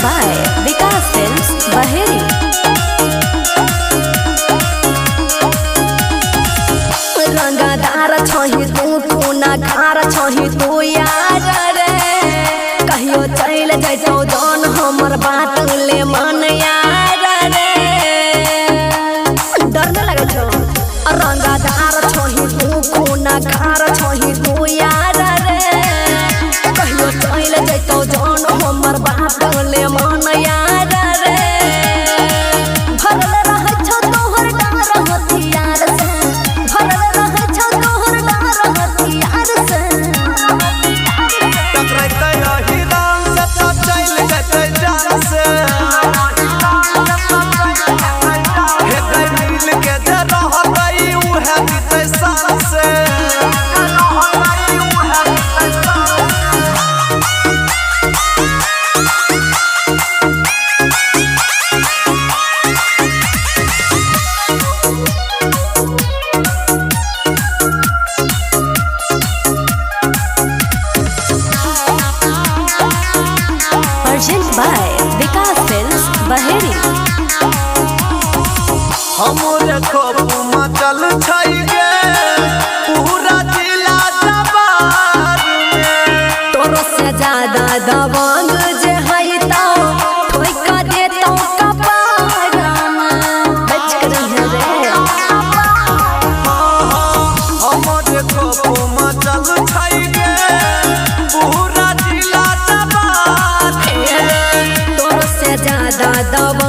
by Vikas Films, Baheri. रंगदार छही तू ना खार छही तू यार रे कहियो चल जैसो जान हमर बात ले मन यार रे डर न लगे छो रंगदार छही तू ना खार छही तू यार रे कहियो चल जैसो जान हमर बात ले मन यार रे भरल रह छो तोहर डार हथियार से भरल by Vikas Films, Baheri. हमरे खूब मचल छई गे पूरा जिला जवार में तोरो से ज्यादा दबंग जे हई तो ठोका देतो कपार में बच कर रे हमरे खूब मचल छई गे पूरा जिला जवार तोरो से ज्यादा दबंग